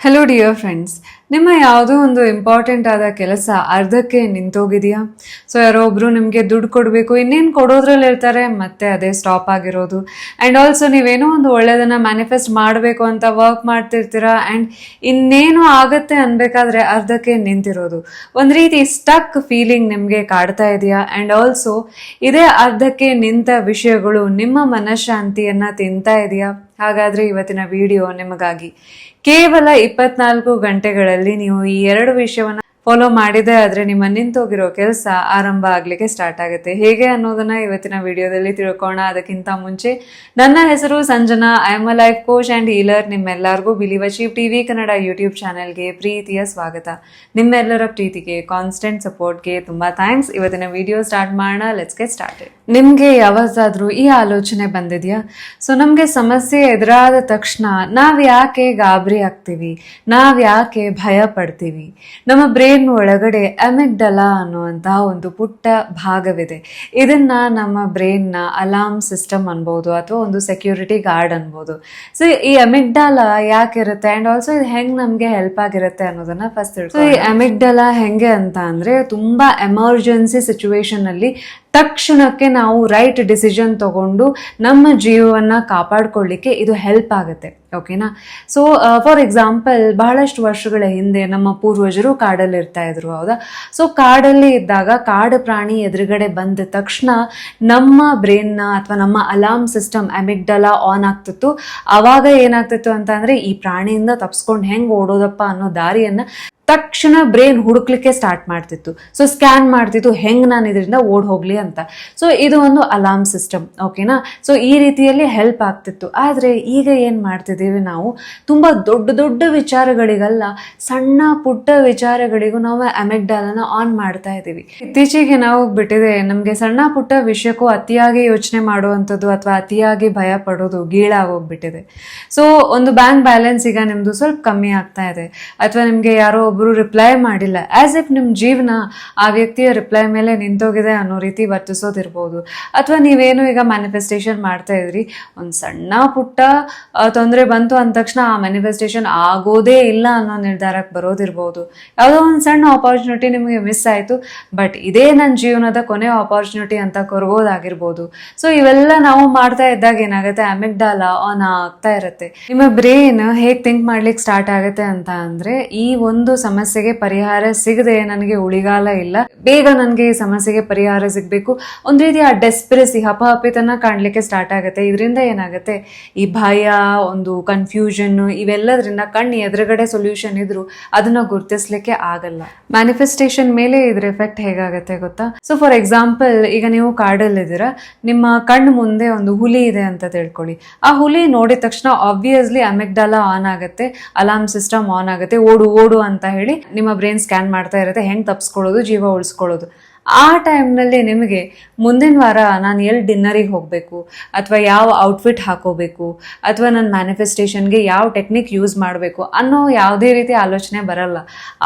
Hello dear friends, ನಿಮ್ಮ ಯಾವುದೋ ಒಂದು ಇಂಪಾರ್ಟೆಂಟ್ ಆದ ಕೆಲಸ ಅರ್ಧಕ್ಕೆ ನಿಂತೋಗಿದೆಯಾ? ಸೊ ಯಾರೋ ಒಬ್ರು ನಿಮಗೆ ದುಡ್ಡು ಕೊಡಬೇಕು, ಇನ್ನೇನು ಕೊಡೋದ್ರಲ್ಲಿ ಇರ್ತಾರೆ, ಮತ್ತೆ ಅದೇ ಸ್ಟಾಪ್ ಆಗಿರೋದು. ಆ್ಯಂಡ್ ಆಲ್ಸೋ ನೀವೇನೋ ಒಂದು ಒಳ್ಳೆಯದನ್ನು ಮ್ಯಾನಿಫೆಸ್ಟ್ ಮಾಡಬೇಕು ಅಂತ ವರ್ಕ್ ಮಾಡ್ತಿರ್ತೀರಾ, ಆ್ಯಂಡ್ ಇನ್ನೇನು ಆಗುತ್ತೆ ಅನ್ಬೇಕಾದ್ರೆ ಅರ್ಧಕ್ಕೆ ನಿಂತಿರೋದು. ಒಂದು ರೀತಿ ಸ್ಟಕ್ ಫೀಲಿಂಗ್ ನಿಮಗೆ ಕಾಡ್ತಾ ಇದೆಯಾ? ಆ್ಯಂಡ್ ಆಲ್ಸೋ ಇದೇ ಅರ್ಧಕ್ಕೆ ನಿಂತ ವಿಷಯಗಳು ನಿಮ್ಮ ಮನಃಶಾಂತಿಯನ್ನು ತಿಂತಾ ಇದೆಯಾ? ಹಾಗಾದರೆ ಇವತ್ತಿನ ವಿಡಿಯೋ ನಿಮಗಾಗಿ. ಕೇವಲ 24 ಗಂಟೆಗಳಲ್ಲಿ ನೀವು ಈ 2 ವಿಷಯವನ್ನ ಫಾಲೋ ಮಾಡಿದೆ ಆದರೆ ನಿಮ್ಮ ನಿಂತೋಗಿರೋ ಕೆಲಸ ಆರಂಭ ಆಗ್ಲಿಕ್ಕೆ ಸ್ಟಾರ್ಟ್ ಆಗುತ್ತೆ. ಹೇಗೆ ಅನ್ನೋದನ್ನ ಇವತ್ತಿನ ವಿಡಿಯೋದಲ್ಲಿ ತಿಳ್ಕೋಣ. ಅದಕ್ಕಿಂತ ಮುಂಚೆ ನನ್ನ ಹೆಸರು Sanjana, I am a life coach and healer. ನಿಮ್ಮೆಲ್ಲರಿಗೂ believe achieve TV Kannada YouTube ಚಾನೆಲ್ಗೆ ಪ್ರೀತಿಯ ಸ್ವಾಗತ. ನಿಮ್ಮೆಲ್ಲರ ಪ್ರೀತಿಗೆ, ಕಾನ್ಸ್ಟೆಂಟ್ ಸಪೋರ್ಟ್ಗೆ ತುಂಬಾ ಥ್ಯಾಂಕ್ಸ್. ಇವತ್ತಿನ ವಿಡಿಯೋ ಸ್ಟಾರ್ಟ್ ಮಾಡೋಣ. Let's get started. ನಿಮ್ಗೆ ಯಾವತ್ತಾದ್ರೂ ಈ ಆಲೋಚನೆ ಬಂದಿದ್ಯಾ? ಸೊ ನಮ್ಗೆ ಸಮಸ್ಯೆ ಎದುರಾದ ತಕ್ಷಣ ನಾವ್ ಯಾಕೆ ಗಾಬರಿ ಆಗ್ತೀವಿ, ನಾವ್ ಯಾಕೆ ಭಯ ಪಡ್ತೀವಿ? ನಮ್ಮ ಬ್ರೇನ್ ಒಳಗಡೆ ಅಮಿಗ್ಡಲಾ ಅನ್ನುವಂತಹ ಒಂದು ಪುಟ್ಟ ಭಾಗವಿದೆ. ಇದನ್ನ ನಮ್ಮ ಬ್ರೇನ್ ನ ಅಲಾರ್ಮ್ ಸಿಸ್ಟಮ್ ಅನ್ಬೋದು ಅಥವಾ ಒಂದು ಸೆಕ್ಯೂರಿಟಿ ಗಾರ್ಡ್ ಅನ್ಬೋದು. ಸೊ ಈ ಅಮಿಗ್ಡಲಾ ಯಾಕಿರುತ್ತೆ ಅಂಡ್ ಆಲ್ಸೋ ಇದು ಹೆಂಗ್ ನಮ್ಗೆ ಹೆಲ್ಪ್ ಆಗಿರುತ್ತೆ ಅನ್ನೋದನ್ನ ಫಸ್ಟ್ ತಿಳ್ಕೊಳ್ಳೋಣ. ಈ ಅಮಿಗ್ಡಲಾ ಹೆಂಗೆ ಅಂತ ಅಂದ್ರೆ ತುಂಬಾ ಎಮರ್ಜೆನ್ಸಿ ಸಿಚುವೇಶನ್ ಅಲ್ಲಿ ತಕ್ಷಣಕ್ಕೆ ನಾವು ರೈಟ್ ಡಿಸಿಷನ್ ತಗೊಂಡು ನಮ್ಮ ಜೀವವನ್ನ ಕಾಪಾಡ್ಕೊಳ್ಳಿಕ್ಕೆ ಇದು ಹೆಲ್ಪ್ ಆಗುತ್ತೆ. ಓಕೆನಾ? ಸೊ ಫಾರ್ ಎಕ್ಸಾಂಪಲ್, ಬಹಳಷ್ಟು ವರ್ಷಗಳ ಹಿಂದೆ ನಮ್ಮ ಪೂರ್ವಜರು ಕಾಡಲ್ಲಿ ಇರ್ತಾ ಇದ್ರು, ಹೌದಾ? ಸೊ ಕಾಡಲ್ಲಿ ಇದ್ದಾಗ ಕಾಡು ಪ್ರಾಣಿ ಎದುರುಗಡೆ ಬಂದ ತಕ್ಷಣ ನಮ್ಮ ಬ್ರೇನ್ನ ಅಥವಾ ನಮ್ಮ ಅಲಾರ್ಮ್ ಸಿಸ್ಟಮ್ ಅಮಿಗ್ಡಲಾ ಆನ್ ಆಗ್ತಿತ್ತು. ಅವಾಗ ಏನಾಗ್ತಿತ್ತು ಅಂತ ಅಂದ್ರೆ ಈ ಪ್ರಾಣಿಯಿಂದ ತಪ್ಸ್ಕೊಂಡು ಹೆಂಗ್ ಓಡೋದಪ್ಪ ಅನ್ನೋ ದಾರಿಯನ್ನ ತಕ್ಷಣ ಬ್ರೇನ್ ಹುಡುಕ್ಲಿಕ್ಕೆ ಸ್ಟಾರ್ಟ್ ಮಾಡ್ತಿತ್ತು. ಸೊ ಸ್ಕ್ಯಾನ್ ಮಾಡ್ತಿತ್ತು ಹೆಂಗ್ ನಾನು ಇದರಿಂದ ಓಡ್ ಹೋಗ್ಲಿ ಅಂತ. ಸೊ ಇದು ಒಂದು ಅಲಾರ್ಮ್ ಸಿಸ್ಟಮ್. ಓಕೆನಾ? ಸೊ ಈ ರೀತಿಯಲ್ಲಿ ಹೆಲ್ಪ್ ಆಗ್ತಿತ್ತು. ಆದ್ರೆ ಈಗ ಏನ್ ಮಾಡ್ತಿದ್ದೀವಿ ನಾವು, ತುಂಬಾ ದೊಡ್ಡ ದೊಡ್ಡ ವಿಚಾರಗಳಿಗಲ್ಲ, ಸಣ್ಣ ಪುಟ್ಟ ವಿಚಾರಗಳಿಗೂ ನಾವು ಅಮಿಗ್ಡಾಲನ ಆನ್ ಮಾಡ್ತಾ ಇದ್ದೀವಿ. ಇತ್ತೀಚೆಗೆ ನಾವು ಬಿಟ್ಟಿದೆ ನಮ್ಗೆ ಸಣ್ಣ ಪುಟ್ಟ ವಿಷಯಕ್ಕೂ ಅತಿಯಾಗಿ ಯೋಚನೆ ಮಾಡುವಂಥದ್ದು ಅಥವಾ ಅತಿಯಾಗಿ ಭಯ ಪಡೋದು ಗೀಳಾಗೋಗ್ಬಿಟ್ಟಿದೆ. ಸೊ ಒಂದು ಬ್ಯಾಂಕ್ ಬ್ಯಾಲೆನ್ಸ್ ಈಗ ನಿಮ್ದು ಸ್ವಲ್ಪ ಕಮ್ಮಿ ಆಗ್ತಾ ಇದೆ, ಅಥವಾ ನಿಮ್ಗೆ ಯಾರೋ ಒಬ್ರು ರಿಪ್ಲೈ ಮಾಡಿಲ್ಲ, ಆಸ್ ಇಫ್ ನಿಮ್ ಜೀವನ ಆ ವ್ಯಕ್ತಿಯ ರಿಪ್ಲೈ ಮೇಲೆ ನಿಂತೋಗಿದೆ ಅನ್ನೋ ರೀತಿ ವರ್ತಿಸೋದಿರ್ಬೋದು. ಅಥವಾ ನೀವೇನು ಈಗ ಮ್ಯಾನಿಫೆಸ್ಟೇಷನ್ ಮಾಡ್ತಾ ಇದ್ರಿ, ಒಂದ್ ಸಣ್ಣ ಪುಟ್ಟ ತೊಂದರೆ ಬಂತು ಅಂದ ತಕ್ಷಣ ಆ ಮ್ಯಾನಿಫೆಸ್ಟೇಷನ್ ಆಗೋದೇ ಇಲ್ಲ ಅನ್ನೋ ನಿರ್ಧಾರಕ್ಕೆ ಬರೋದಿರ್ಬೋದು. ಯಾವುದೋ ಒಂದು ಸಣ್ಣ ಆಪರ್ಚುನಿಟಿ ನಿಮಗೆ ಮಿಸ್ ಆಯ್ತು, ಬಟ್ ಇದೇ ನನ್ನ ಜೀವನದ ಕೊನೆ ಆಪರ್ಚುನಿಟಿ ಅಂತ ಕೊರಗೋದಾಗಿರ್ಬೋದು. ಸೊ ಇವೆಲ್ಲ ನಾವು ಮಾಡ್ತಾ ಇದ್ದಾಗ ಏನಾಗುತ್ತೆ, ಅಮಿಗ್ಡಾಲಾ ಆನ್ ಆಗ್ತಾ ಇರುತ್ತೆ. ನಿಮ್ಮ ಬ್ರೇನ್ ಹೇಗ್ ಥಿಂಕ್ ಮಾಡ್ಲಿಕ್ಕೆ ಸ್ಟಾರ್ಟ್ ಆಗುತ್ತೆ ಅಂತ ಅಂದ್ರೆ, ಈ ಒಂದು ಸಮಸ್ಯೆಗೆ ಪರಿಹಾರ ಸಿಗದೆ ನನಗೆ ಉಳಿಗಾಲ ಇಲ್ಲ, ಬೇಗ ನನಗೆ ಈ ಸಮಸ್ಯೆಗೆ ಪರಿಹಾರ ಸಿಗ್ಬೇಕು, ಒಂದ್ ರೀತಿ ಆ ಡೆಸ್ಪಿರೆಸಿ, ಹಪಹಪಿತನ ಕಾಣ್ಲಿಕ್ಕೆ ಸ್ಟಾರ್ಟ್ ಆಗುತ್ತೆ. ಇದರಿಂದ ಏನಾಗುತ್ತೆ, ಈ ಭಯ, ಒಂದು ಕನ್ಫ್ಯೂಷನ್, ಇವೆಲ್ಲದ್ರಿಂದ ಕಣ್ಣು ಎದುರುಗಡೆ ಸೊಲ್ಯೂಷನ್ ಇದ್ರು ಅದನ್ನ ಗುರ್ತಿಸ್ಲಿಕ್ಕೆ ಆಗಲ್ಲ. ಮ್ಯಾನಿಫೆಸ್ಟೇಷನ್ ಮೇಲೆ ಇದ್ರ ಎಫೆಕ್ಟ್ ಹೇಗಾಗತ್ತೆ ಗೊತ್ತಾ? ಸೊ ಫಾರ್ ಎಕ್ಸಾಂಪಲ್, ಈಗ ನೀವು ಕಾಡಲ್ಲಿದ್ದೀರಾ, ನಿಮ್ಮ ಕಣ್ಣು ಮುಂದೆ ಒಂದು ಹುಲಿ ಇದೆ ಅಂತ ತಿಳ್ಕೊಳ್ಳಿ. ಆ ಹುಲಿ ನೋಡಿದ ತಕ್ಷಣ ಆಬ್ವಿಯಸ್ಲಿ ಅಮಿಗ್ಡಾಲಾ ಆನ್ ಆಗುತ್ತೆ, ಅಲಾರ್ಮ್ ಸಿಸ್ಟಮ್ ಆನ್ ಆಗುತ್ತೆ, ಓಡು ಓಡು ಅಂತ ಹೇಳಿ ನಿಮ್ಮ ಬ್ರೈನ್ ಸ್ಕ್ಯಾನ್ ಮಾಡ್ತಾ ಇರುತ್ತೆ ಹೆಂಗ್ ತಪ್ಸ್ಕೊಳ್ಳೋದು, ಜೀವ ಉಳಿಸ್ಕೊಳ್ಳೋದು. ಆ ಟೈಮ್ನಲ್ಲಿ ನಿಮಗೆ ಮುಂದಿನ ವಾರ ನಾನು ಎಲ್ಲಿ ಡಿನ್ನರಿಗೆ ಹೋಗಬೇಕು, ಅಥವಾ ಯಾವ ಔಟ್ಫಿಟ್ ಹಾಕೋಬೇಕು, ಅಥವಾ ನನ್ನ ಮ್ಯಾನಿಫೆಸ್ಟೇಷನ್ಗೆ ಯಾವ ಟೆಕ್ನಿಕ್ ಯೂಸ್ ಮಾಡಬೇಕು ಅನ್ನೋ ಯಾವುದೇ ರೀತಿ ಆಲೋಚನೆ ಬರಲ್ಲ.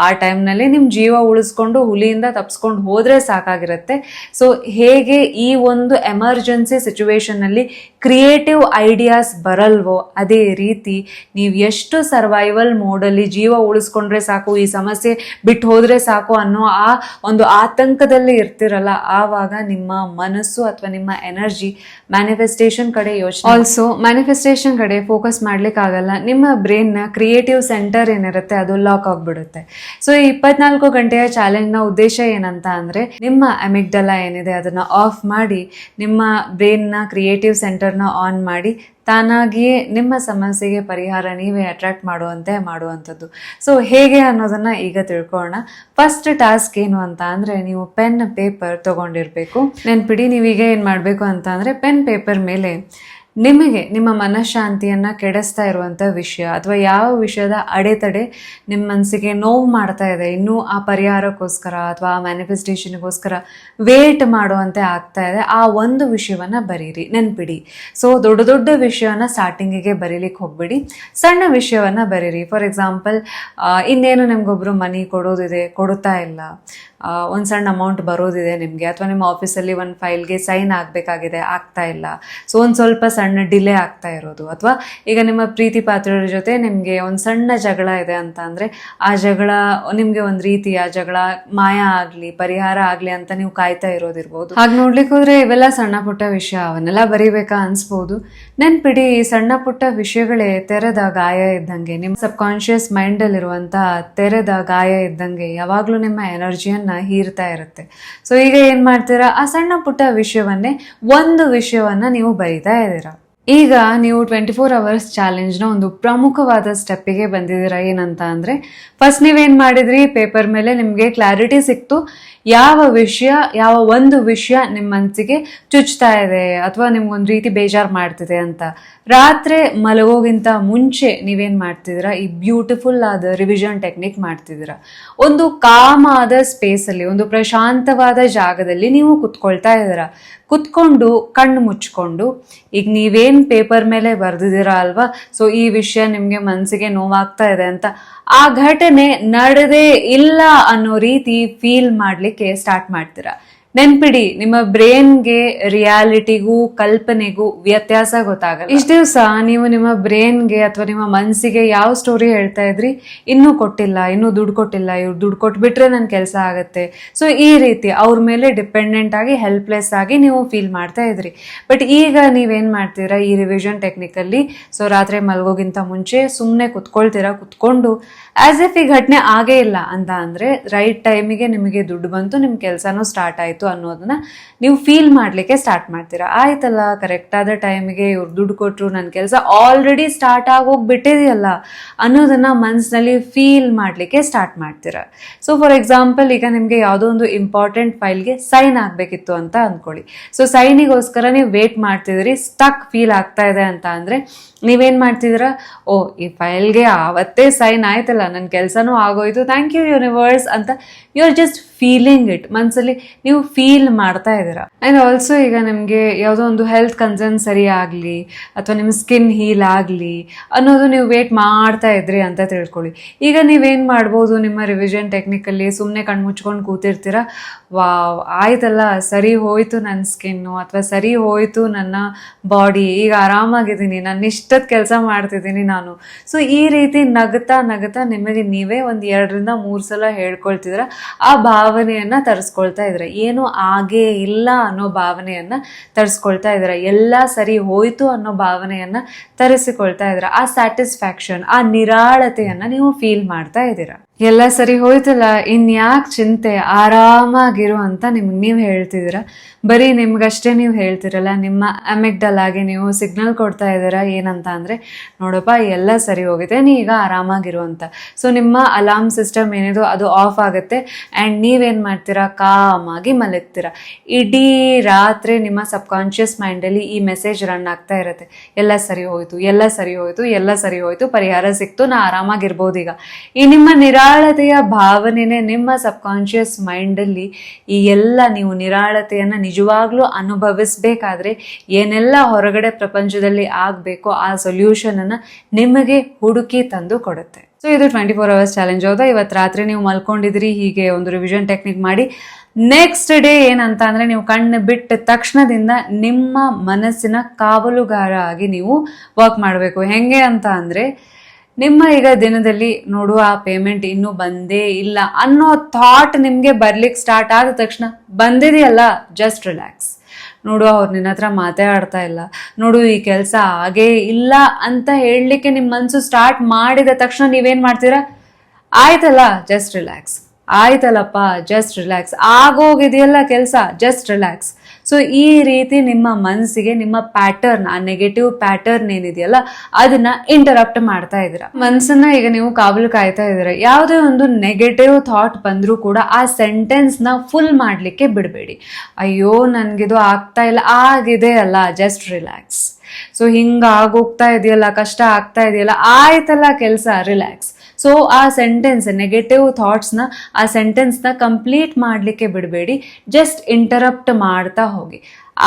ಆ ಟೈಮ್ನಲ್ಲಿ ನಿಮ್ಮ ಜೀವ ಉಳಿಸ್ಕೊಂಡು ಹುಲಿಯಿಂದ ತಪ್ಸ್ಕೊಂಡು ಹೋದ್ರೆ ಸಾಕಾಗಿರುತ್ತೆ. ಸೊ ಹೇಗೆ ಈ ಒಂದು ಎಮರ್ಜೆನ್ಸಿ ಸಿಚುವೇಶನ್ನಲ್ಲಿ ಕ್ರಿಯೇಟಿವ್ ಐಡಿಯಾಸ್ ಬರಲ್ವೋ, ಅದೇ ರೀತಿ ನೀವು ಎಷ್ಟು ಸರ್ವೈವಲ್ ಮೋಡಲ್ಲಿ ಜೀವ ಉಳಿಸ್ಕೊಂಡ್ರೆ ಸಾಕು, ಈ ಸಮಸ್ಯೆ ಬಿಟ್ಟು ಹೋದ್ರೆ ಸಾಕು ಅನ್ನೋ ಆ ಒಂದು ಆತಂಕದಲ್ಲಿ ಇರ್ತಿರಲ್ಲ, ಆವಾಗ ನಿಮ್ಮ ಮನಸ್ಸು ಅಥವಾ ನಿಮ್ಮ ಎನರ್ಜಿ ಮ್ಯಾನಿಫೆಸ್ಟೇಷನ್ ಕಡೆ ಯೋಚನೆ, ಆಲ್ಸೋ ಮ್ಯಾನಿಫೆಸ್ಟೇಷನ್ ಕಡೆ ಫೋಕಸ್ ಮಾಡ್ಲಿಕ್ಕೆ ಆಗಲ್ಲ. ನಿಮ್ಮ ಬ್ರೈನ್ ನ ಕ್ರಿಯೇಟಿವ್ ಸೆಂಟರ್ ಏನಿರುತ್ತೆ ಅದು ಲಾಕ್ ಆಗ್ಬಿಡುತ್ತೆ. ಸೊ ಈ 24 ಗಂಟೆಯ ಚಾಲೆಂಜ್ ನ ಉದ್ದೇಶ ಏನಂತ ಅಂದ್ರೆ, ನಿಮ್ಮ ಅಮಿಗ್ಡಲಾ ಏನಿದೆ ಅದನ್ನ ಆಫ್ ಮಾಡಿ ನಿಮ್ಮ ಬ್ರೈನ್ ನ ಕ್ರಿಯೇಟಿವ್ ಸೆಂಟರ್ ನ ಆನ್ ಮಾಡಿ ತಾನಾಗಿಯೇ ನಿಮ್ಮ ಸಮಸ್ಯೆಗೆ ಪರಿಹಾರ ನೀವೇ ಅಟ್ರಾಕ್ಟ್ ಮಾಡುವಂಥದ್ದು. ಸೊ ಹೇಗೆ ಅನ್ನೋದನ್ನ ಈಗ ತಿಳ್ಕೊಳ್ಳೋಣ. ಫಸ್ಟ್ ಟಾಸ್ಕ್ ಏನು ಅಂತ ಅಂದ್ರೆ, ನೀವು ಪೆನ್ ಪೇಪರ್ ತಗೊಂಡಿರ್ಬೇಕು. ನೆನ್ಪಿಡಿ, ನೀವೀಗ ಏನ್ ಮಾಡ್ಬೇಕು ಅಂತ ಅಂದ್ರೆ, ಪೆನ್ ಪೇಪರ್ ಮೇಲೆ ನಿಮಗೆ ನಿಮ್ಮ ಮನಃಶಾಂತಿಯನ್ನ ಕೆಡಿಸ್ತಾ ಇರುವಂತ ವಿಷಯ ಅಥವಾ ಯಾವ ವಿಷಯದ ಅಡೆತಡೆ ನಿಮ್ಮ ಮನಸ್ಸಿಗೆ ನೋವು ಮಾಡ್ತಾ ಇದೆ, ಇನ್ನೂ ಆ ಪರಿಹಾರಕ್ಕೋಸ್ಕರ ಅಥವಾ ಆ ಮ್ಯಾನಿಫೆಸ್ಟೇಷನ್ಗೋಸ್ಕರ ವೇಟ್ ಮಾಡುವಂತೆ ಆಗ್ತಾ ಇದೆ, ಆ ಒಂದು ವಿಷಯವನ್ನ ಬರೀರಿ. ನೆನ್ಪಿಡಿ. ಸೊ ದೊಡ್ಡ ದೊಡ್ಡ ವಿಷಯವನ್ನ ಸ್ಟಾರ್ಟಿಂಗಿಗೆ ಬರೀಲಿಕ್ಕೆ ಹೋಗ್ಬಿಡಿ, ಸಣ್ಣ ವಿಷಯವನ್ನ ಬರೀರಿ. ಫಾರ್ ಎಕ್ಸಾಂಪಲ್, ಇನ್ನೇನು ನಿಮ್ಗೊಬ್ರು ಮನಿ ಕೊಡೋದಿದೆ, ಕೊಡ್ತಾ ಇಲ್ಲ, ಒಂದು ಸಣ್ಣ ಅಮೌಂಟ್ ಬರೋದಿದೆ ನಿಮಗೆ, ಅಥವಾ ನಿಮ್ಮ ಆಫೀಸಲ್ಲಿ ಒಂದು ಫೈಲ್ಗೆ ಸೈನ್ ಆಗಬೇಕಾಗಿದೆ, ಆಗ್ತಾ ಇಲ್ಲ. ಸೊ ಒಂದು ಸ್ವಲ್ಪ ಸಣ್ಣ ಸಣ್ಣ ಡಿಲೇ ಆಗ್ತಾ ಇರೋದು, ಅಥವಾ ಈಗ ನಿಮ್ಮ ಪ್ರೀತಿ ಪಾತ್ರರ ಜೊತೆ ನಿಮಗೆ ಒಂದು ಸಣ್ಣ ಜಗಳ ಇದೆ ಅಂತ ಅಂದರೆ ಆ ಜಗಳ ನಿಮಗೆ ಒಂದು ರೀತಿ ಆ ಜಗಳ ಮಾಯ ಆಗಲಿ, ಪರಿಹಾರ ಆಗಲಿ ಅಂತ ನೀವು ಕಾಯ್ತಾ ಇರೋದಿರ್ಬೋದು. ಹಾಗೆ ನೋಡ್ಲಿಕ್ಕೆ ಹೋದ್ರೆ ಇವೆಲ್ಲ ಸಣ್ಣ ಪುಟ್ಟ ವಿಷಯ, ಅವನ್ನೆಲ್ಲ ಬರೀಬೇಕಾ ಅನ್ಸ್ಬೋದು. ನೆನ್ಪಿಡಿ, ಈ ಸಣ್ಣ ಪುಟ್ಟ ವಿಷಯಗಳೇ ತೆರೆದ ಗಾಯ ಇದ್ದಂಗೆ, ನಿಮ್ಮ ಸಬ್ ಕಾನ್ಶಿಯಸ್ ಮೈಂಡಲ್ಲಿರುವಂಥ ತೆರೆದ ಗಾಯ ಇದ್ದಂಗೆ ಯಾವಾಗಲೂ ನಿಮ್ಮ ಎನರ್ಜಿಯನ್ನು ಹೀರ್ತಾ ಇರುತ್ತೆ. ಸೊ ಈಗ ಏನು ಮಾಡ್ತೀರಾ, ಆ ಸಣ್ಣ ಪುಟ್ಟ ವಿಷಯವನ್ನೇ ಒಂದು ವಿಷಯವನ್ನ ನೀವು ಬರೀತಾ ಇದ್ದೀರಾ. ಈಗ ನೀವು 24 hours ಚಾಲೆಂಜ್ನ ಒಂದು ಪ್ರಮುಖವಾದ ಸ್ಟೆಪ್ಪಿಗೆ ಬಂದಿದ್ದೀರಾ. ಏನಂತ ಅಂದರೆ, ಫಸ್ಟ್ ನೀವೇನು ಮಾಡಿದ್ರಿ, ಪೇಪರ್ ಮೇಲೆ ನಿಮಗೆ ಕ್ಲಾರಿಟಿ ಸಿಕ್ತು ಯಾವ ವಿಷಯ, ಯಾವ ಒಂದು ವಿಷಯ ನಿಮ್ಮ ಮನಸ್ಸಿಗೆ ಚುಚ್ತಾ ಇದೆ ಅಥವಾ ನಿಮ್ಗೊಂದು ರೀತಿ ಬೇಜಾರು ಮಾಡ್ತಿದೆ ಅಂತ. ರಾತ್ರಿ ಮಲಗೋಗಿಂತ ಮುಂಚೆ ನೀವೇನು ಮಾಡ್ತಿದ್ದೀರಾ, ಈ ಬ್ಯೂಟಿಫುಲ್ ಆದ ರಿವಿಷನ್ ಟೆಕ್ನಿಕ್ ಮಾಡ್ತಿದ್ದೀರಾ. ಒಂದು ಕಾಮ್ ಆದ ಸ್ಪೇಸಲ್ಲಿ, ಒಂದು ಪ್ರಶಾಂತವಾದ ಜಾಗದಲ್ಲಿ ನೀವು ಕುತ್ಕೊಳ್ತಾ ಇದ್ದೀರಾ. ಕುತ್ಕೊಂಡು ಕಣ್ಣು ಮುಚ್ಕೊಂಡು, ಈಗ ನೀವೇನು ಪೇಪರ್ ಮೇಲೆ ಬರೆದಿದ್ದೀರಾ ಅಲ್ವಾ, ಸೊ ಈ ವಿಷಯ ನಿಮಗೆ ಮನಸ್ಸಿಗೆ ನೋವಾಗ್ತಾ ಇದೆ ಅಂತ, ಆ ಘಟನೆ ನಡೆದೇ ಇಲ್ಲ ಅನ್ನೋ ರೀತಿ ಫೀಲ್ ಮಾಡಲಿಕ್ಕೆ ಸ್ಟಾರ್ಟ್ ಮಾಡ್ತೀರಾ. ನೆನ್ಪಿಡಿ, ನಿಮ್ಮ ಬ್ರೇನ್ಗೆ ರಿಯಾಲಿಟಿಗೂ ಕಲ್ಪನೆಗೂ ವ್ಯತ್ಯಾಸ ಗೊತ್ತಾಗಲ್ಲ. ಇಷ್ಟು ದಿವಸ ನೀವು ನಿಮ್ಮ ಬ್ರೇನ್ಗೆ ಅಥವಾ ನಿಮ್ಮ ಮನಸ್ಸಿಗೆ ಯಾವ ಸ್ಟೋರಿ ಹೇಳ್ತಾ ಇದ್ರಿ, ಇನ್ನೂ ಕೊಟ್ಟಿಲ್ಲ, ಇನ್ನೂ ದುಡ್ಡು ಕೊಟ್ಟಿಲ್ಲ, ಇವ್ರು ದುಡ್ಡು ಕೊಟ್ಬಿಟ್ರೆ ನನ್ನ ಕೆಲಸ ಆಗುತ್ತೆ, ಸೊ ಈ ರೀತಿ ಅವ್ರ ಮೇಲೆ ಡಿಪೆಂಡೆಂಟ್ ಆಗಿ ಹೆಲ್ಪ್ಲೆಸ್ ಆಗಿ ನೀವು ಫೀಲ್ ಮಾಡ್ತಾ ಇದ್ರಿ. ಬಟ್ ಈಗ ನೀವೇನು ಮಾಡ್ತೀರಾ, ಈ ರಿವಿಷನ್ ಟೆಕ್ನಿಕಲ್ಲಿ, ಸೊ ರಾತ್ರಿ ಮಲಗೋಗಿಂತ ಮುಂಚೆ ಸುಮ್ಮನೆ ಕುತ್ಕೊಳ್ತೀರಾ. ಕುತ್ಕೊಂಡು ಆಸ್ ಇಫ್ ಈ ಘಟನೆ ಆಗೇ ಇಲ್ಲ ಅಂತ ಅಂದರೆ, ರೈಟ್ ಟೈಮಿಗೆ ನಿಮಗೆ ದುಡ್ಡು ಬಂತು, ನಿಮ್ಮ ಕೆಲಸನೂ ಸ್ಟಾರ್ಟ್ ಆಯಿತು ಅನ್ನೋದನ್ನ ನೀವು ಫೀಲ್ ಮಾಡಲಿಕ್ಕೆ ಸ್ಟಾರ್ಟ್ ಮಾಡ್ತೀರಾ. ಆಯ್ತಲ್ಲ, ಕರೆಕ್ಟಾದ ಟೈಮಿಗೆ ಇವ್ರು ದುಡ್ಡು ಕೊಟ್ಟರು, ನನ್ನ ಕೆಲಸ ಆಲ್ರೆಡಿ ಸ್ಟಾರ್ಟ್ ಆಗೋಗ್ಬಿಟ್ಟಿದೆಯಲ್ಲ ಅನ್ನೋದನ್ನ ಮನಸ್ಸಿನಲ್ಲಿ ಫೀಲ್ ಮಾಡಲಿಕ್ಕೆ ಸ್ಟಾರ್ಟ್ ಮಾಡ್ತೀರಾ. ಸೊ ಫಾರ್ ಎಕ್ಸಾಂಪಲ್, ಈಗ ನಿಮಗೆ ಯಾವುದೋ ಒಂದು ಇಂಪಾರ್ಟೆಂಟ್ ಫೈಲ್ಗೆ ಸೈನ್ ಆಗಬೇಕಿತ್ತು ಅಂತ ಅಂದ್ಕೊಳ್ಳಿ. ಸೊ ಸೈನಿಗೋಸ್ಕರ ನೀವು ವೇಟ್ ಮಾಡ್ತಿದ್ದೀರಿ, ಸ್ಟಕ್ ಫೀಲ್ ಆಗ್ತಾ ಇದೆ ಅಂತ ಅಂದರೆ ನೀವೇನು ಮಾಡ್ತಿದ್ದೀರಾ, ಓ ಈ ಫೈಲ್ಗೆ ಆವತ್ತೇ ಸೈನ್ ಆಯ್ತಲ್ಲ, ನನ್ನ ಕೆಲಸನೂ ಆಗೋಯ್ತು, ಥ್ಯಾಂಕ್ ಯು ಯೂನಿವರ್ಸ್ ಅಂತ you are just feeling it. ಮನಸ್ಸಲ್ಲಿ ನೀವು ಫೀಲ್ ಮಾಡ್ತಾ ಇದ್ದೀರಾ. ಆ್ಯಂಡ್ ಆಲ್ಸೋ ಈಗ ನಿಮಗೆ ಯಾವುದೋ ಒಂದು ಹೆಲ್ತ್ ಕನ್ಸರ್ನ್ ಸರಿ ಆಗಲಿ ಅಥವಾ ನಿಮ್ಮ ಸ್ಕಿನ್ ಹೀಲ್ ಆಗಲಿ ಅನ್ನೋದು ನೀವು ವೇಟ್ ಮಾಡ್ತಾ ಇದ್ರಿ ಅಂತ ತಿಳ್ಕೊಳ್ಳಿ. ಈಗ ನೀವೇನು ಮಾಡ್ಬೋದು, ನಿಮ್ಮ ರಿವಿಷನ್ ಟೆಕ್ನಿಕಲ್ಲಿ ಸುಮ್ಮನೆ ಕಣ್ಣು ಮುಚ್ಕೊಂಡು ಕೂತಿರ್ತೀರಾ. ವಾವ್, ಆಯ್ತಲ್ಲ, ಸರಿ ಹೋಯ್ತು ನನ್ನ ಸ್ಕಿನ್ನು ಅಥವಾ ಸರಿ ಹೋಯ್ತು ನನ್ನ ಬಾಡಿ, ಈಗ ಆರಾಮಾಗಿದ್ದೀನಿ, ನನ್ನ ಇಷ್ಟದ ಕೆಲಸ ಮಾಡ್ತಿದ್ದೀನಿ ನಾನು. ಸೊ ಈ ರೀತಿ ನಗುತ್ತಾ ನಗುತ್ತಾ ನಿಮಗೆ ನೀವೇ ಒಂದು 2-3 ಸಲ ಹೇಳ್ಕೊಳ್ತಿದ್ರ, ಆ ಭಾವನೆಯನ್ನು ತರಿಸ್ಕೊಳ್ತಾ ಇದ್ರೆ. ಏನು ಆಗೇ ಇಲ್ಲ ಅನ್ನೋ ಭಾವನೆಯನ್ನು ತರಿಸ್ಕೊಳ್ತಾ ಇದ್ದೀರಾ, ಎಲ್ಲ ಸರಿ ಹೋಯ್ತು ಅನ್ನೋ ಭಾವನೆಯನ್ನು ತರಿಸಿಕೊಳ್ತಾ ಇದ್ದೀರಾ. ಆ ಸ್ಯಾಟಿಸ್ಫ್ಯಾಕ್ಷನ್, ಆ ನಿರಾಳತೆಯನ್ನು ನೀವು ಫೀಲ್ ಮಾಡ್ತಾ ಇದ್ದೀರಾ. ಎಲ್ಲ ಸರಿ ಹೋಯ್ತಲ್ಲ, ಇನ್ಯಾಕೆ ಚಿಂತೆ, ಆರಾಮಾಗಿರು ಅಂತ ನಿಮ್ಗೆ ನೀವು ಹೇಳ್ತಿದ್ದೀರಾ. ಬರೀ ನಿಮ್ಗಷ್ಟೇ ನೀವು ಹೇಳ್ತಿರಲ್ಲ, ನಿಮ್ಮ ಅಮೆಗ್ಡಲಾಗಿ ನೀವು ಸಿಗ್ನಲ್ ಕೊಡ್ತಾ ಇದ್ದೀರಾ. ಏನಂತ ಅಂದರೆ, ನೋಡಪ್ಪ ಎಲ್ಲ ಸರಿ ಹೋಗಿದೆ, ನೀ ಈಗ ಆರಾಮಾಗಿರು ಅಂತ. ಸೊ ನಿಮ್ಮ ಅಲಾರ್ಮ್ ಸಿಸ್ಟಮ್ ಏನಿದು ಅದು ಆಫ್ ಆಗುತ್ತೆ ಆ್ಯಂಡ್ ನೀವೇನು ಮಾಡ್ತೀರಾ, ಕಾಮಾಗಿ ಮಲಗ್ತೀರಾ. ಇಡೀ ರಾತ್ರಿ ನಿಮ್ಮ ಸಬ್ ಕಾನ್ಷಿಯಸ್ ಮೈಂಡಲ್ಲಿ ಈ ಮೆಸೇಜ್ ರನ್ ಆಗ್ತಾ ಇರುತ್ತೆ, ಎಲ್ಲ ಸರಿ ಹೋಯ್ತು, ಎಲ್ಲ ಸರಿ ಹೋಯ್ತು, ಎಲ್ಲ ಸರಿ ಹೋಯ್ತು, ಪರಿಹಾರ ಸಿಕ್ತು, ನಾ ಆರಾಮಾಗಿರ್ಬೋದು. ಈಗ ಈ ನಿಮ್ಮ ನಿರಾಳತೆಯ ಭಾವನೆನೇ ನಿಮ್ಮ ಸಬ್ ಕಾನ್ಷಿಯಸ್ ಮೈಂಡಲ್ಲಿ ಈ ಎಲ್ಲ ನೀವು ನಿರಾಳತೆಯನ್ನು ನಿಜವಾಗ್ಲೂ ಅನುಭವಿಸ್ಬೇಕಾದ್ರೆ ಏನೆಲ್ಲ ಹೊರಗಡೆ ಪ್ರಪಂಚದಲ್ಲಿ ಆಗಬೇಕೋ ಆ ಸೊಲ್ಯೂಷನನ್ನು ನಿಮಗೆ ಹುಡುಕಿ ತಂದು ಕೊಡುತ್ತೆ. ಸೊ ಇದು 24 hours ಚಾಲೆಂಜ್. ಹೌದಾ, ಇವತ್ತು ರಾತ್ರಿ ನೀವು ಮಲ್ಕೊಂಡಿದ್ರಿ, ಹೀಗೆ ಒಂದು ರಿವಿಷನ್ ಟೆಕ್ನಿಕ್ ಮಾಡಿ ನೆಕ್ಸ್ಟ್ ಡೇ ಏನಂತ ಅಂದರೆ, ನೀವು ಕಣ್ಣು ಬಿಟ್ಟ ತಕ್ಷಣದಿಂದ ನಿಮ್ಮ ಮನಸ್ಸಿನ ಕಾವಲುಗಾರ ಆಗಿ ನೀವು ವರ್ಕ್ ಮಾಡಬೇಕು. ಹೆಂಗೆ ಅಂತ ಅಂದರೆ, ನಿಮ್ಮ ಈಗ ದಿನದಲ್ಲಿ ನೋಡುವ ಆ ಪೇಮೆಂಟ್ ಇನ್ನೂ ಬಂದೇ ಇಲ್ಲ ಅನ್ನೋ ಥಾಟ್ ನಿಮಗೆ ಬರ್ಲಿಕ್ಕೆ ಸ್ಟಾರ್ಟ್ ಆದ ತಕ್ಷಣ, ಬಂದಿದೆಯಲ್ಲ ಜಸ್ಟ್ ರಿಲ್ಯಾಕ್ಸ್. ನೋಡು, ಅವ್ರು ನಿನ್ನ ಹತ್ರ ಮಾತಾಡ್ತಾ ಇಲ್ಲ, ನೋಡು ಈ ಕೆಲಸ ಹಾಗೇ ಇಲ್ಲ ಅಂತ ಹೇಳಲಿಕ್ಕೆ ನಿಮ್ಮ ಮನಸ್ಸು ಸ್ಟಾರ್ಟ್ ಮಾಡಿದ ತಕ್ಷಣ ನೀವೇನು ಮಾಡ್ತೀರಾ, ಆಯ್ತಲ್ಲ ಜಸ್ಟ್ ರಿಲ್ಯಾಕ್ಸ್, ಆಯ್ತಲ್ಲಪ್ಪ ಜಸ್ಟ್ ರಿಲ್ಯಾಕ್ಸ್, ಆಗೋಗಿದೆಯಲ್ಲ ಕೆಲಸ ಜಸ್ಟ್ ರಿಲ್ಯಾಕ್ಸ್. ಸೊ ಈ ರೀತಿ ನಿಮ್ಮ ಮನಸ್ಸಿಗೆ ನಿಮ್ಮ ಪ್ಯಾಟರ್ನ್, ಆ ನೆಗೆಟಿವ್ ಪ್ಯಾಟರ್ನ್ ಏನಿದೆಯಲ್ಲ ಅದನ್ನ ಇಂಟರಪ್ಟ್ ಮಾಡ್ತಾ ಇದ್ದೀರಾ. ಮನಸ್ಸನ್ನ ಈಗ ನೀವು ಕಾವಲು ಕಾಯ್ತಾ ಇದ್ದೀರಾ. ಯಾವುದೇ ಒಂದು ನೆಗೆಟಿವ್ ಥಾಟ್ ಬಂದರೂ ಕೂಡ ಆ ಸೆಂಟೆನ್ಸ್ನ ಫುಲ್ ಮಾಡಲಿಕ್ಕೆ ಬಿಡಬೇಡಿ. ಅಯ್ಯೋ ನನಗಿದು ಆಗ್ತಾ ಇಲ್ಲ, ಆಗಿದೆ ಅಲ್ಲ ಜಸ್ಟ್ ರಿಲ್ಯಾಕ್ಸ್. ಸೊ ಹಿಂಗಾಗೋಗ್ತಾ ಇದೆಯಲ್ಲ, ಕಷ್ಟ ಆಗ್ತಾ ಇದೆಯಲ್ಲ, ಆಯ್ತಲ್ಲ ಕೆಲಸ, ರಿಲ್ಯಾಕ್ಸ್. ಸೊ ಆ ಸೆಂಟೆನ್ಸ್, ನೆಗೆಟಿವ್ ಥಾಟ್ಸ್ನ, ಆ ಸೆಂಟೆನ್ಸ್ನ ಕಂಪ್ಲೀಟ್ ಮಾಡಲಿಕ್ಕೆ ಬಿಡಬೇಡಿ, ಜಸ್ಟ್ ಇಂಟರಪ್ಟ್ ಮಾಡ್ತಾ ಹೋಗಿ.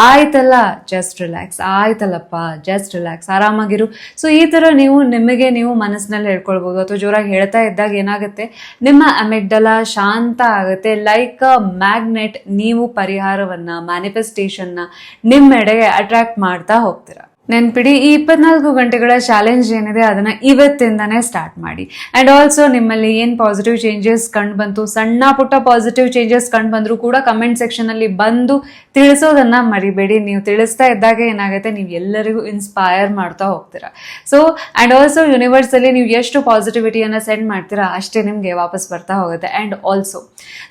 ಆಯ್ತಲ್ಲ ಜಸ್ಟ್ ರಿಲ್ಯಾಕ್ಸ್, ಆಯ್ತಲ್ಲಪ್ಪ ಜಸ್ಟ್ ರಿಲ್ಯಾಕ್ಸ್, ಆರಾಮಾಗಿರು. ಸೊ ಈ ಥರ ನೀವು ನಿಮಗೆ ನೀವು ಮನಸ್ಸಿನಲ್ಲಿ ಹೇಳ್ಕೊಳ್ಬೋದು. ಅಥವಾ ಜೋರಾಗಿ ಹೇಳ್ತಾ ಇದ್ದಾಗ ಏನಾಗುತ್ತೆ, ನಿಮ್ಮ ಅಮೆಗ್ಡಲ ಶಾಂತ ಆಗುತ್ತೆ. ಲೈಕ್ ಅ ಮ್ಯಾಗ್ನೆಟ್ ನೀವು ಪರಿಹಾರವನ್ನು, ಮ್ಯಾನಿಫೆಸ್ಟೇಷನ್ನ ನಿಮ್ಮೆಡೆಗೆ ಅಟ್ರಾಕ್ಟ್ ಮಾಡ್ತಾ ಹೋಗ್ತೀರಾ. ನೆನ್ಪಿಡಿ, ಈ 24 ಗಂಟೆಗಳ ಚಾಲೆಂಜ್ ಏನಿದೆ ಅದನ್ನ ಇವತ್ತಿಂದಾನೇ ಸ್ಟಾರ್ಟ್ ಮಾಡಿ. ಅಂಡ್ ಆಲ್ಸೋ ನಿಮ್ಮಲ್ಲಿ ಏನ್ ಪಾಸಿಟಿವ್ ಚೇಂಜಸ್ ಕಂಡು ಬಂತು, ಸಣ್ಣ ಪುಟ್ಟ ಪಾಸಿಟಿವ್ ಚೇಂಜಸ್ ಕಂಡು ಬಂದ್ರು ಕೂಡ ಕಮೆಂಟ್ ಸೆಕ್ಷನ್ ಅಲ್ಲಿ ಬಂದು ತಿಳಿಸೋದನ್ನ ಮರಿಬೇಡಿ. ನೀವು ತಿಳಿಸ್ತಾ ಇದ್ದಾಗ ಏನಾಗುತ್ತೆ, ನೀವು ಎಲ್ಲರಿಗೂ ಇನ್ಸ್ಪೈರ್ ಮಾಡ್ತಾ ಹೋಗ್ತೀರಾ. ಸೊ ಅಂಡ್ ಆಲ್ಸೋ ಯೂನಿವರ್ಸ್ ಅಲ್ಲಿ ನೀವು ಎಷ್ಟು ಪಾಸಿಟಿವಿಟಿಯನ್ನ ಸೆಂಡ್ ಮಾಡ್ತೀರಾ ಅಷ್ಟೇ ನಿಮ್ಗೆ ವಾಪಸ್ ಬರ್ತಾ ಹೋಗುತ್ತೆ. ಅಂಡ್ ಆಲ್ಸೋ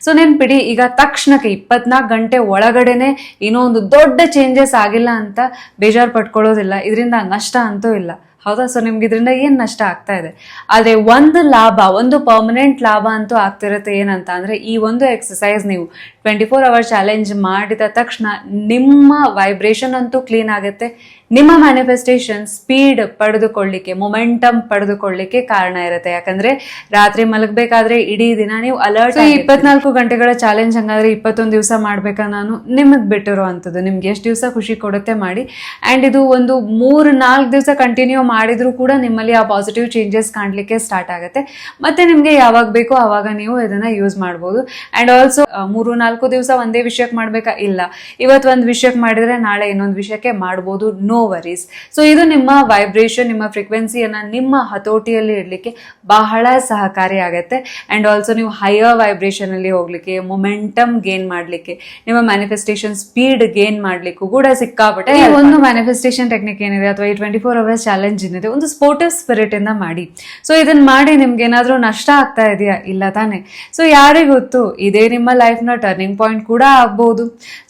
ಸೊ ನೆನ್ಪಿಡಿ, ಈಗ ತಕ್ಷಣಕ್ಕೆ 24 ಗಂಟೆ ಒಳಗಡೆನೆ ಏನೋ ಒಂದು ದೊಡ್ಡ ಚೇಂಜಸ್ ಆಗಿಲ್ಲ ಅಂತ ಬೇಜಾರು ಪಟ್ಕೊಳ್ಳೋದಿಲ್ಲ. ಇದರಿಂದ ನಷ್ಟ ಅಂತೂ ಇಲ್ಲ, ಹೌದಾ? ಸೊ ನಿಮ್ಗೆ ಇದರಿಂದ ಏನ್ ನಷ್ಟ ಆಗ್ತಾ ಇದೆ, ಆದ್ರೆ ಒಂದು ಲಾಭ, ಒಂದು ಪರ್ಮನೆಂಟ್ ಲಾಭ ಅಂತೂ ಆಗ್ತಿರತ್ತೆ. ಏನಂತ ಅಂದ್ರೆ, ಈ ಒಂದು ಎಕ್ಸಸೈಸ್ ನೀವು 24 ಅವರ್ ಚಾಲೆಂಜ್ ಮಾಡಿದ ತಕ್ಷಣ ನಿಮ್ಮ ವೈಬ್ರೇಷನ್ ಅಂತೂ ಕ್ಲೀನ್ ಆಗುತ್ತೆ. ನಿಮ್ಮ ಮ್ಯಾನಿಫೆಸ್ಟೇಷನ್ ಸ್ಪೀಡ್ ಪಡೆದುಕೊಳ್ಳಿಕ್ಕೆ, ಮೊಮೆಂಟಮ್ ಪಡೆದುಕೊಳ್ಳಿಕ್ಕೆ ಕಾರಣ ಇರುತ್ತೆ. ಯಾಕಂದ್ರೆ ರಾತ್ರಿ ಮಲಗಬೇಕಾದ್ರೆ ಇಡೀ ದಿನ ನೀವು ಅಲರ್ಟ್. 24 ಗಂಟೆಗಳ ಚಾಲೆಂಜ್ ಹಂಗಾದ್ರೆ 21 ದಿವಸ ಮಾಡ್ಬೇಕಾ? ನಾನು ನಿಮಗ್ ಬಿಟ್ಟಿರುವಂಥದ್ದು. ನಿಮ್ಗೆ ಎಷ್ಟು ದಿವಸ ಖುಷಿ ಕೊಡುತ್ತೆ ಮಾಡಿ. ಅಂಡ್ ಇದು ಒಂದು 3-4 ದಿವಸ ಕಂಟಿನ್ಯೂ ಮಾಡಿದ್ರು ಕೂಡ ನಿಮ್ಮಲ್ಲಿ ಆ ಪಾಸಿಟಿವ್ ಚೇಂಜಸ್ ಕಾಣ್ಲಿಕ್ಕೆ ಸ್ಟಾರ್ಟ್ ಆಗುತ್ತೆ. ಮತ್ತೆ ನಿಮ್ಗೆ ಯಾವಾಗ ಬೇಕೋ ಆವಾಗ ನೀವು ಇದನ್ನ ಯೂಸ್ ಮಾಡ್ಬೋದು. ಅಂಡ್ ಆಲ್ಸೋ 3-4 ದಿವಸ ಒಂದೇ ವಿಷಯಕ್ಕೆ ಮಾಡ್ಬೇಕಾ? ಇಲ್ಲ, ಇವತ್ತು ಒಂದು ವಿಷಯಕ್ಕೆ ಮಾಡಿದ್ರೆ ನಾಳೆ ಇನ್ನೊಂದು ವಿಷಯಕ್ಕೆ ಮಾಡ್ಬೋದು. No worries. ಸೊ ಇದು ನಿಮ್ಮ ವೈಬ್ರೇಷನ್, ನಿಮ್ಮ ಫ್ರೀಕ್ವೆನ್ಸಿಯನ್ನ ನಿಮ್ಮ ಹತೋಟಿಯಲ್ಲಿ ಇಡ್ಲಿಕ್ಕೆ ಬಹಳ ಸಹಕಾರಿ ಆಗುತ್ತೆ. ಅಂಡ್ ಆಲ್ಸೋ ನೀವು ಹೈಯರ್ ವೈಬ್ರೇಷನ್ ಅಲ್ಲಿ ಹೋಗ್ಲಿಕ್ಕೆ, ಮೊಮೆಂಟಮ್ ಗೇನ್ ಮಾಡ್ಲಿಕ್ಕೆ, ನಿಮ್ಮ ಮ್ಯಾನಿಫೆಸ್ಟೇಷನ್ ಸ್ಪೀಡ್ ಗೇನ್ ಮಾಡ್ಲಿಕ್ಕೂ ಕೂಡ ಸಿಕ್ಕಾಪಟ್ಟೆ. ಈ ಒಂದು ಮ್ಯಾನಿಫೆಸ್ಟೇಷನ್ ಟೆಕ್ನಿಕ್ ಏನಿದೆ ಅಥವಾ ಈ 24 ಅವರ್ಸ್ ಚಾಲೆಂಜ್ ಏನಿದೆ, ಒಂದು ಸ್ಪೋರ್ಟಿವ್ ಸ್ಪಿರಿಟ್ ಇಂದ ಮಾಡಿ. ಸೊ ಇದನ್ನ ಮಾಡಿ ನಿಮ್ಗೆ ಏನಾದ್ರೂ ನಷ್ಟ ಆಗ್ತಾ ಇದೆಯಾ? ಇಲ್ಲ ತಾನೆ? ಸೊ ಯಾರಿಗ್ ಗೊತ್ತು, ಇದೇ ನಿಮ್ಮ ಲೈಫ್ ನ ಟರ್ನಿಂಗ್ ಪಾಯಿಂಟ್ ಕೂಡ ಆಗ್ಬಹುದು.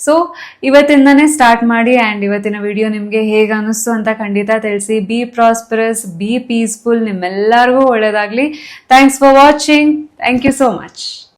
ಸೊ ಇವತ್ತಿಂದಾನೇ ಸ್ಟಾರ್ಟ್ ಮಾಡಿ. ಅಂಡ್ ಇವತ್ತಿನ ವಿಡಿಯೋ ನಿಮ್ಗೆ ಹೇಗೆ ಅನಿಸ್ತು ಅಂತ ಖಂಡಿತ ತಿಳಿಸಿ. ಬಿ ಪ್ರಾಸ್ಪರಸ್, ಬಿ ಪೀಸ್ಫುಲ್, ನಿಮ್ಮೆಲ್ಲರಿಗೂ ಒಳ್ಳೇದಾಗ್ಲಿ. Thanks for watching. Thank you so much.